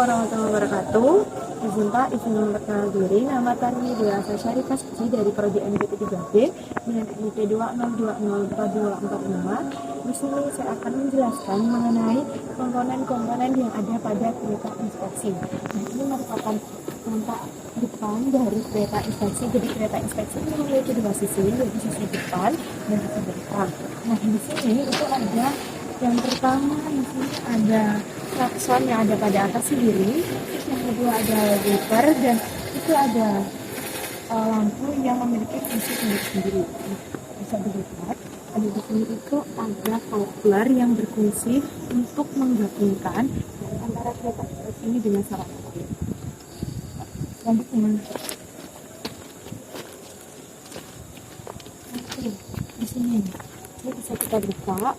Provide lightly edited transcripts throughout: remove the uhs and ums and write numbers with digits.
warahmatullahi wabarakatuh. Izin Pak, izin memperkenalkan diri. Nama Tarmi Dwi Syarif Kasci dari Prodi NPT 3B dengan NIP 202042245. Di sini saya akan menjelaskan mengenai komponen-komponen yang ada pada kereta inspeksi. Nah, ini merupakan tampak depan dari kereta inspeksi. Jadi kereta inspeksi ini memiliki dua sisi, yaitu sisi depan dan sisi belakang. Nah, di sini itu ada yang pertama, di sini ada klakson yang ada pada atas sendiri, terus yang kedua ada wiper, dan itu ada lampu yang memiliki fungsi sendiri-sendiri. Bisa dilihat, ada di sini itu ada coupler yang berfungsi untuk menggabungkan antara kereta inspeksi ini dengan sarana lain. Selanjutnya, oke, di sini ini bisa kita buka.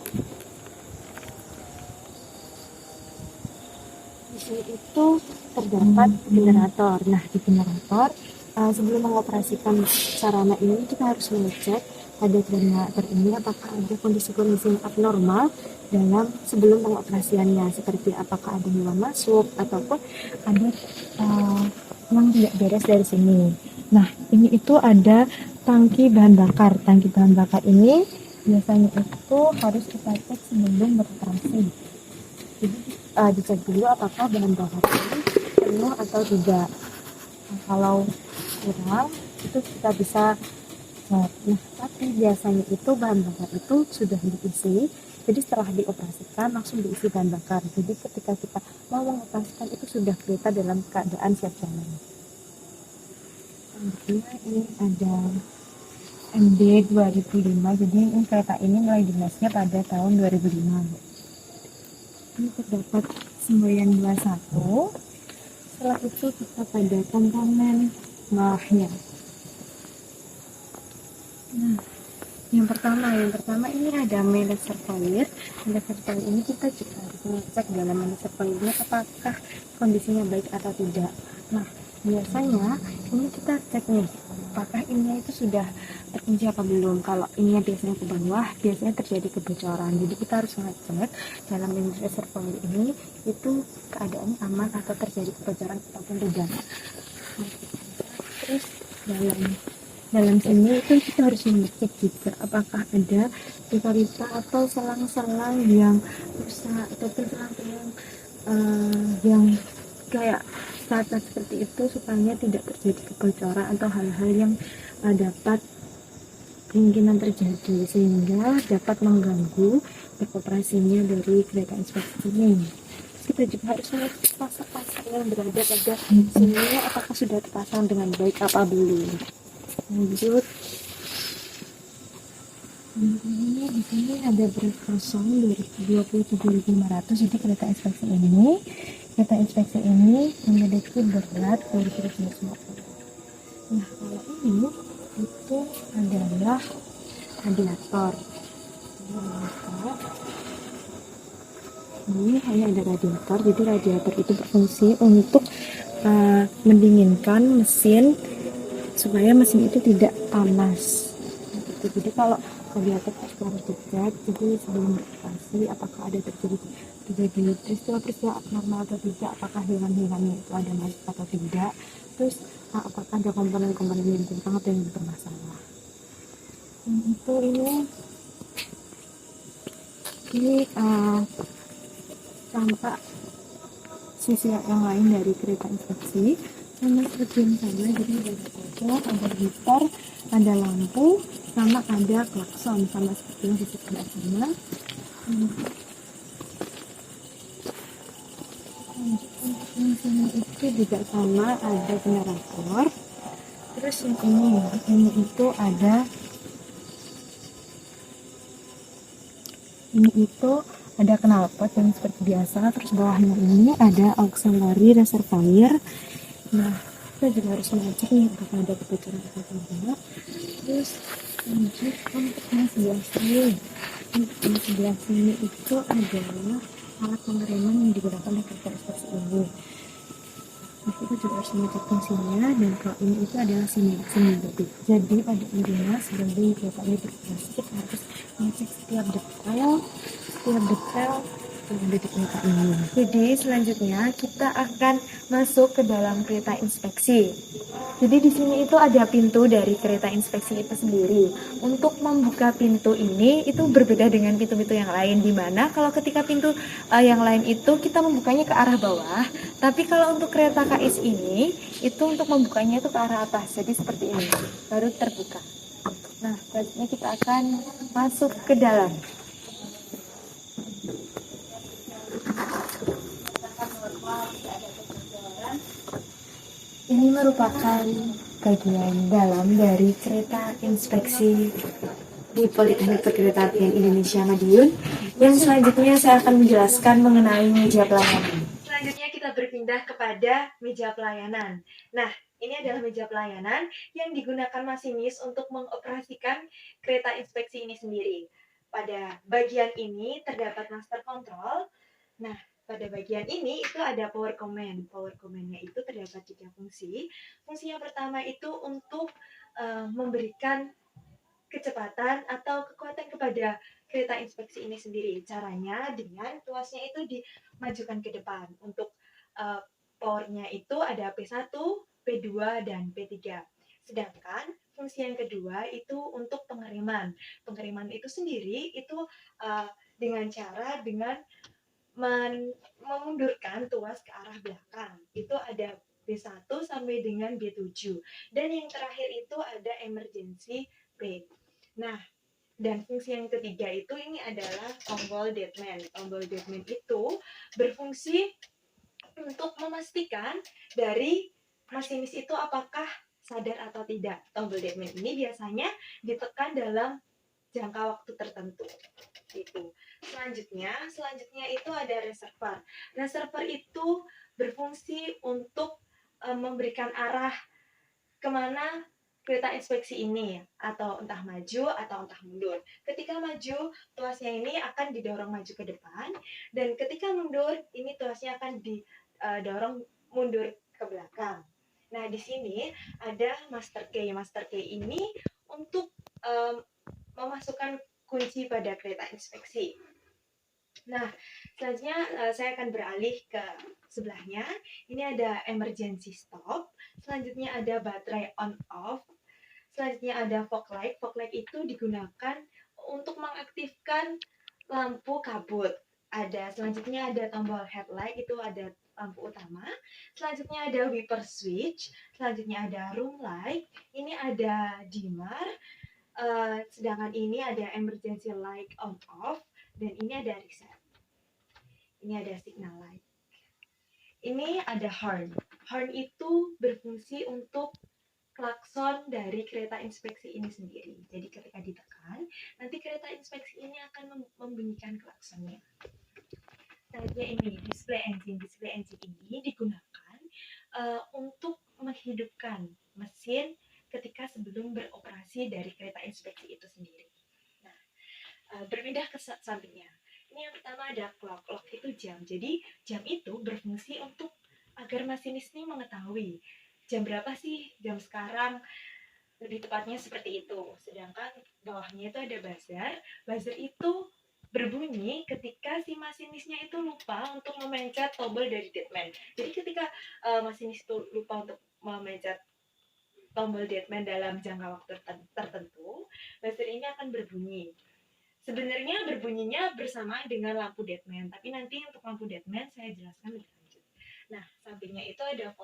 Di sini itu terdapat generator. Nah, di generator sebelum mengoperasikan sarana ini kita harus mengecek pada generator ini apakah ada kondisi-kondisi yang abnormal dalam sebelum pengoperasiannya, seperti apakah ada hewan masuk ataupun ada yang tidak beres dari sini. Nah, ini itu ada tangki bahan bakar. Tangki bahan bakar ini biasanya itu harus kita cek sebelum beroperasi. Jadi dicek dulu apakah bahan bakar ini penuh atau tidak. Nah, kalau kurang itu kita bisa cek. Nah, tapi biasanya itu bahan bakar itu sudah diisi. Jadi setelah dioperasikan langsung diisi bahan bakar. Jadi ketika kita mau mengoperasikan itu sudah kereta dalam keadaan siap jalan. Selanjutnya ini ada MD 2005. Jadi ini kereta ini mulai dinasnya pada tahun 2005. Ini terdapat 921. Setelah itu kita pada komponen bawahnya. Nah, yang pertama ini ada main reservoir. Main reservoir ini kita juga harus mengecek dalam main reservoirnya apakah kondisinya baik atau tidak. Nah, biasanya ini kita cek nih apakah ininya itu sudah terkunci apa belum. Kalau ininya biasanya ke bawah, biasanya terjadi kebocoran. Jadi kita harus mengecek dalam main reservoir ini itu keadaannya aman atau terjadi kebocoran ataupun tidak. Nah, terus dalam sini itu kita harus mengecek juga apakah ada pipa-pipa atau selang-selang yang rusak ataupun selang-selang yang kayak saat seperti itu supaya tidak terjadi kebocoran atau hal-hal yang dapat kemungkinan terjadi sehingga dapat mengganggu beroperasinya dari kereta inspeksi ini. Kita juga harus mengecek pasang-pasang yang berada pada sini apakah sudah terpasang dengan baik apa belum. Lanjut, ini di sini ada berat kosong 27.500. Jadi kereta inspeksi ini memiliki berat 2.250. Nah, kalau ini itu adalah radiator. Ini hanya ada radiator. Jadi radiator itu berfungsi untuk mendinginkan mesin supaya mesin itu tidak panas. Jadi kalau radiator harus dicek. Jadi sebelum beroperasi apakah ada terjadi peristiwa abnormal atau tidak, apakah hewan-hewannya itu ada masuk atau tidak, terus apakah ada komponen-komponen yang kurang atau yang bermasalah. Itu ini tampak sisi yang lain dari kereta inspeksi sama seperti yang sama. Jadi ada pojok, ada gitar, ada lampu, sama ada klakson sama seperti yang sisi sebelah sana. Yang sini itu juga sama, ada generator. Terus yang ini itu ada knalpot yang seperti biasa. Terus bawahnya ini ada auxiliary reservoir. Nah, kita juga harus mengecek nih apakah ada kebocoran atau tidak. Terus lanjut untuk yang sebelah sini. Untuk yang sebelah sini itu adalah alat pengereman yang digunakan oleh kereta inspeksi ini. Nah, kita juga harus mengecek fungsinya, dan kalau ini itu adalah sini. Jadi pada intinya sebelum kereta ini beroperasi kita harus mengecek setiap detail pengemudi kereta ini. Jadi selanjutnya kita akan masuk ke dalam kereta inspeksi. Jadi di sini itu ada pintu dari kereta inspeksi itu sendiri. Untuk membuka pintu ini itu berbeda dengan pintu-pintu yang lain, di mana kalau ketika pintu yang lain itu kita membukanya ke arah bawah, tapi kalau untuk kereta KS ini itu untuk membukanya itu ke arah atas. Jadi seperti ini, baru terbuka. Nah, selanjutnya kita akan masuk ke dalam. Ini merupakan bagian dalam dari kereta inspeksi di Politeknik Perkeretaapian Indonesia Madiun. Yang selanjutnya saya akan menjelaskan mengenai meja pelayanan. Selanjutnya kita berpindah kepada meja pelayanan. Nah, ini adalah meja pelayanan yang digunakan masinis untuk mengoperasikan kereta inspeksi ini sendiri. Pada bagian ini terdapat master control. Nah, pada bagian ini itu ada power command. Power command-nya itu terdapat 3 fungsi. Fungsi yang pertama itu untuk memberikan kecepatan atau kekuatan kepada kereta inspeksi ini sendiri. Caranya dengan tuasnya itu dimajukan ke depan. Untuk powernya itu ada P1, P2, dan P3. Sedangkan fungsi yang kedua itu untuk pengereman. Pengereman itu sendiri itu dengan memundurkan tuas ke arah belakang. Itu ada B1 sampai dengan B7. Dan yang terakhir itu ada emergency brake. Nah, dan fungsi yang ketiga itu ini adalah tombol deadman. Tombol deadman itu berfungsi untuk memastikan dari masinis itu apakah sadar atau tidak. Tombol deadman ini biasanya ditekan dalam jangka waktu tertentu. Itu. Selanjutnya itu ada reservoir. Reservoir itu berfungsi untuk memberikan arah kemana kereta inspeksi ini, atau entah maju atau entah mundur. Ketika maju, tuasnya ini akan didorong maju ke depan, dan ketika mundur, ini tuasnya akan didorong mundur ke belakang. Nah, di sini ada master key. Master key ini untuk memasukkan kunci pada kereta inspeksi. Nah, selanjutnya saya akan beralih ke sebelahnya. Ini ada emergency stop. Selanjutnya ada baterai on off. Selanjutnya ada fog light. Fog light itu digunakan untuk mengaktifkan lampu kabut. Selanjutnya ada tombol headlight, itu ada lampu utama. Selanjutnya ada wiper switch. Selanjutnya ada room light. Ini ada dimmer. Sedangkan ini ada emergency light on off. Dan ini ada reset. Ini ada signal light. Ini ada horn. Horn itu berfungsi untuk klakson dari kereta inspeksi ini sendiri. Jadi ketika ditekan, nanti kereta inspeksi ini akan membunyikan klaksonnya. Selanjutnya ini display engine. Display engine ini digunakan untuk menghidupkan mesin ketika sebelum beroperasi dari kereta inspeksi itu sendiri. Nah, berpindah ke sampingnya. Ini yang pertama ada clock. Clock itu jam. Jadi jam itu berfungsi untuk agar masinis ini mengetahui jam berapa sih, jam sekarang, lebih tepatnya seperti itu. Sedangkan bawahnya itu ada buzzer. Buzzer itu berbunyi ketika si masinisnya itu lupa untuk memencet tombol dari deadman. Jadi ketika masinis itu lupa untuk memencet tombol deadman dalam jangka waktu tertentu, buzzer ini akan berbunyi. Sebenarnya berbunyinya bersamaan dengan lampu deadman, tapi nanti untuk lampu deadman saya jelaskan lebih lanjut. Nah, sampingnya itu ada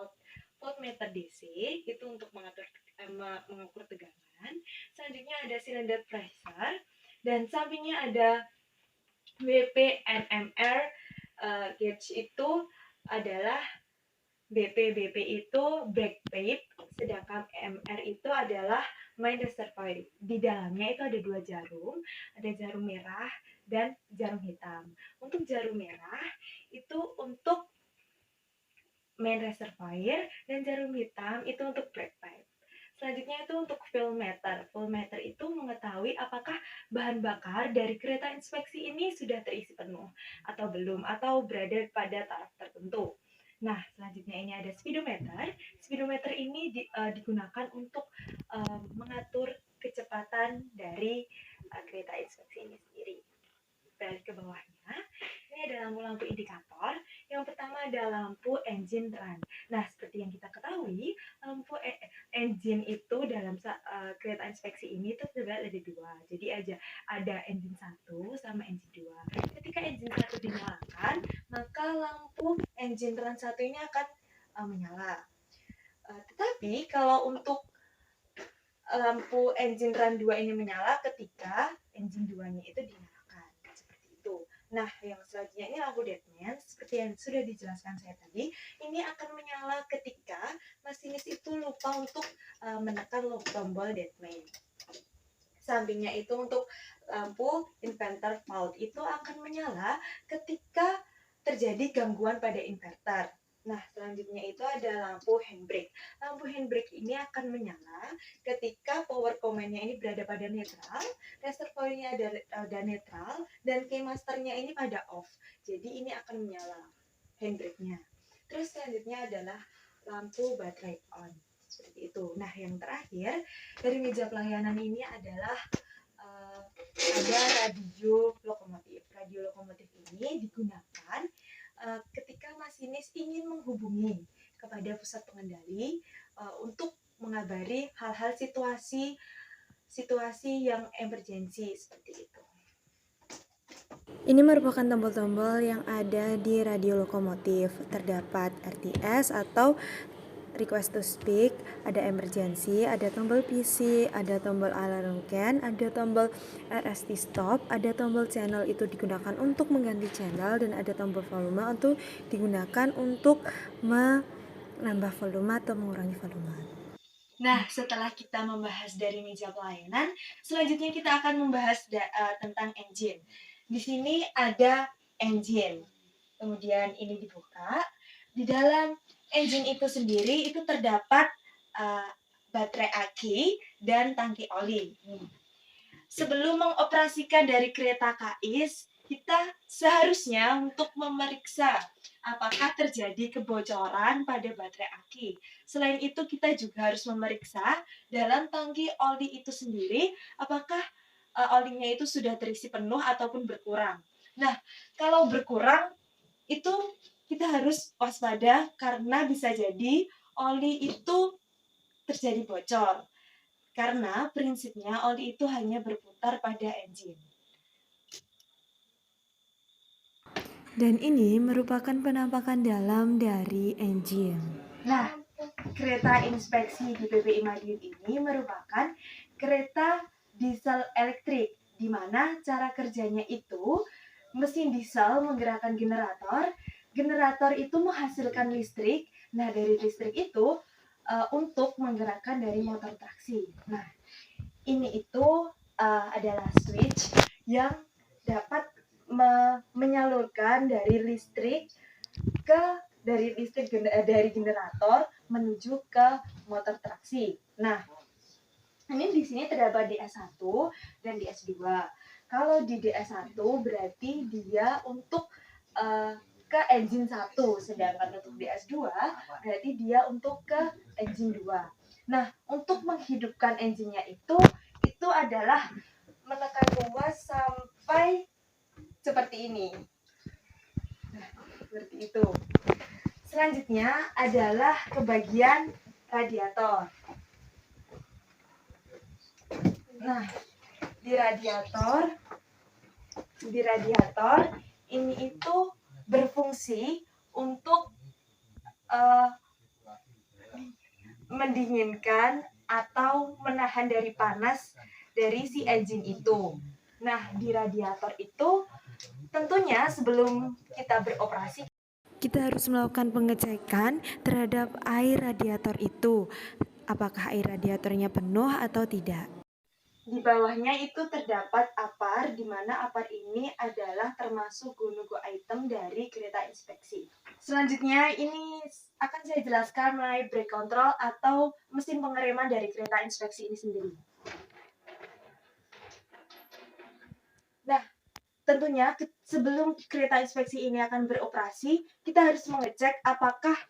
voltmeter DC, itu untuk mengukur tegangan. Selanjutnya ada cylinder pressure, dan sampingnya ada BP NMR. Gauge itu adalah BP itu brake pipe, sedangkan MR itu adalah main reservoir. Di dalamnya itu ada 2 jarum, ada jarum merah dan jarum hitam. Untuk jarum merah itu untuk main reservoir, dan jarum hitam itu untuk brake pipe. Selanjutnya itu untuk fuel meter. Fuel meter itu mengetahui apakah bahan bakar dari kereta inspeksi ini sudah terisi penuh atau belum, atau berada pada taraf tertentu. Nah, selanjutnya ini ada speedometer. Speedometer ini digunakan untuk mengatur kecepatan dari kereta inspeksi ini sendiri. Beralih ke bawahnya, ini Ini ada lampu-lampu indikator. Yang pertama ada lampu engine run. Nah, seperti yang kita ketahui, lampu engine itu dalam kereta inspeksi ini itu sebenarnya ada dua. Jadi ada engine 1 sama engine 2. Ketika engine 1 dinyalakan, maka lampu engine run 1 ini akan menyala. Tetapi kalau untuk lampu engine run 2 ini menyala ketika engine 2-nya itu dinyalakan. Seperti itu. Nah, yang selanjutnya ini lampu deadman. Seperti yang sudah dijelaskan saya tadi, ini akan menyala ketika masinis itu lupa untuk menekan tombol deadman. Sampingnya itu untuk lampu inverter fault itu akan menyala ketika terjadi gangguan pada inverter. Nah, selanjutnya itu ada lampu handbrake. Lampu handbrake ini akan menyala ketika power command-nya ini berada pada netral, reservoirnya ada netral, dan keymasternya ini pada off. Jadi ini akan menyala handbrake-nya. Terus selanjutnya adalah lampu baterai on. Seperti itu. Nah, yang terakhir dari meja pelayanan ini adalah ada radio lokomotif. Radio lokomotif ini digunakan ketika masinis ingin menghubungi kepada pusat pengendali untuk mengabari hal-hal situasi yang emergensi seperti itu. Ini merupakan tombol-tombol yang ada di radio lokomotif. Terdapat RTS atau request to speak, ada emergency, ada tombol PC, ada tombol alarm can, ada tombol RST stop, ada tombol channel itu digunakan untuk mengganti channel, dan ada tombol volume untuk digunakan untuk menambah volume atau mengurangi volume. Nah, setelah kita membahas dari meja pelayanan, selanjutnya kita akan membahas tentang engine. Di sini ada engine. Kemudian ini dibuka. Di dalam engine itu sendiri itu terdapat baterai aki dan tangki oli. Sebelum mengoperasikan dari kereta KAIS, kita seharusnya untuk memeriksa apakah terjadi kebocoran pada baterai aki. Selain itu kita juga harus memeriksa dalam tangki oli itu sendiri apakah olinya itu sudah terisi penuh ataupun berkurang. Nah, kalau berkurang itu kita harus waspada karena bisa jadi oli itu terjadi bocor. Karena prinsipnya oli itu hanya berputar pada engine. Dan ini merupakan penampakan dalam dari engine. Nah, kereta inspeksi di PPI Madiun ini merupakan kereta diesel elektrik, di mana cara kerjanya itu mesin diesel menggerakkan generator, generator itu menghasilkan listrik. Nah, dari listrik itu untuk menggerakkan dari motor traksi. Nah, ini itu adalah switch yang dapat menyalurkan dari listrik dari generator menuju ke motor traksi. Nah, ini di sini terdapat di S1 dan di S2. Kalau di DS1 berarti dia untuk ke engine 1, sedangkan untuk DS2 berarti dia untuk ke engine 2. Nah, untuk menghidupkan engine-nya itu adalah menekan ruas sampai seperti ini. Nah, seperti itu. Selanjutnya adalah ke bagian radiator. Nah, di radiator ini itu berfungsi untuk mendinginkan atau menahan dari panas dari si engine itu. Nah, di radiator itu tentunya sebelum kita beroperasi kita harus melakukan pengecekan terhadap air radiator itu. Apakah air radiatornya penuh atau tidak? Di bawahnya itu terdapat APAR, di mana APAR ini adalah termasuk go-no-go item dari kereta inspeksi. Selanjutnya ini akan saya jelaskan mengenai brake control atau mesin pengereman dari kereta inspeksi ini sendiri. Nah, tentunya sebelum kereta inspeksi ini akan beroperasi, kita harus mengecek apakah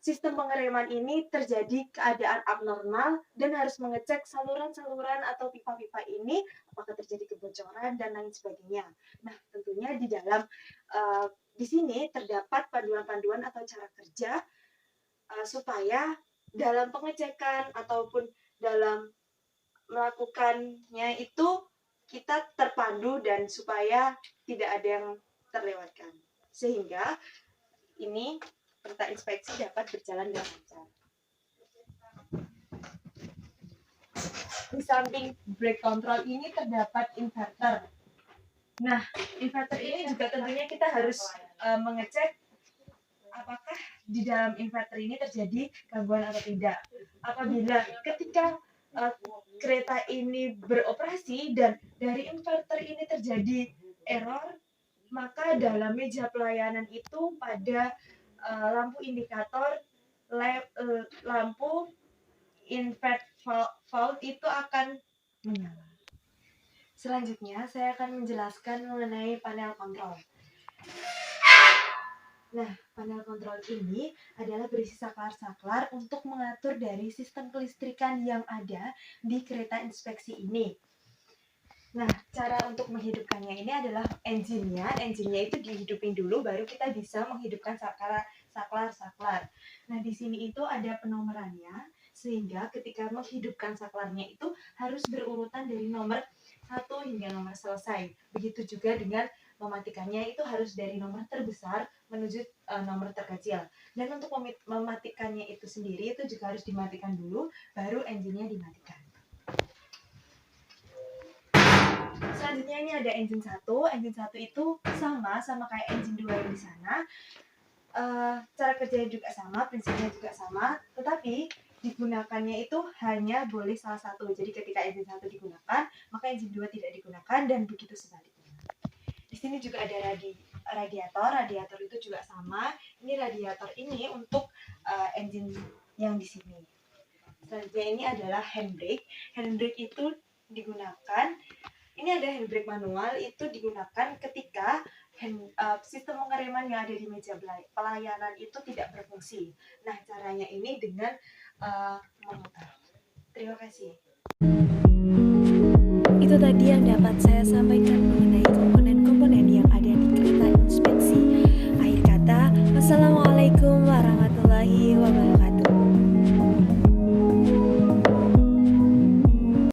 sistem pengereman ini terjadi keadaan abnormal dan harus mengecek saluran-saluran atau pipa-pipa ini apakah terjadi kebocoran dan lain sebagainya. Nah, tentunya di sini terdapat panduan-panduan atau cara kerja supaya dalam pengecekan ataupun dalam melakukannya itu kita terpandu dan supaya tidak ada yang terlewatkan. Sehingga ini perintah inspeksi dapat berjalan dengan lancar. Di samping brake control ini terdapat inverter. Nah, inverter ini juga tentunya kita harus mengecek apakah di dalam inverter ini terjadi gangguan atau tidak. Apabila ketika kereta ini beroperasi dan dari inverter ini terjadi error, maka dalam meja pelayanan itu pada lampu indikator lampu invert fault itu akan menyala. Selanjutnya saya akan menjelaskan mengenai panel kontrol. Nah, panel kontrol ini adalah berisi saklar-saklar untuk mengatur dari sistem kelistrikan yang ada di kereta inspeksi ini. Nah, cara untuk menghidupkannya ini adalah engine-nya. Engine-nya itu dihidupin dulu, baru kita bisa menghidupkan saklar-saklar. Nah, di sini itu ada penomorannya, sehingga ketika menghidupkan saklarnya itu harus berurutan dari nomor 1 hingga nomor selesai. Begitu juga dengan mematikannya itu harus dari nomor terbesar menuju nomor terkecil. Dan untuk mematikannya itu sendiri itu juga harus dimatikan dulu, baru engine-nya dimatikan. Selanjutnya ini ada engine 1. Engine 1 itu sama kayak engine 2 yang di sana. Cara kerjanya juga sama, prinsipnya juga sama, tetapi digunakannya itu hanya boleh salah satu. Jadi ketika engine 1 digunakan, maka engine 2 tidak digunakan dan begitu sebaliknya. Di sini juga ada radiator. Radiator itu juga sama. Ini radiator ini untuk engine yang di sini. Selanjutnya ini adalah handbrake. Handbrake itu digunakan. Ini ada handbrake manual, itu digunakan ketika sistem pengereman yang ada di meja pelayanan itu tidak berfungsi. Nah, caranya ini dengan memutar. Terima kasih. Itu tadi yang dapat saya sampaikan mengenai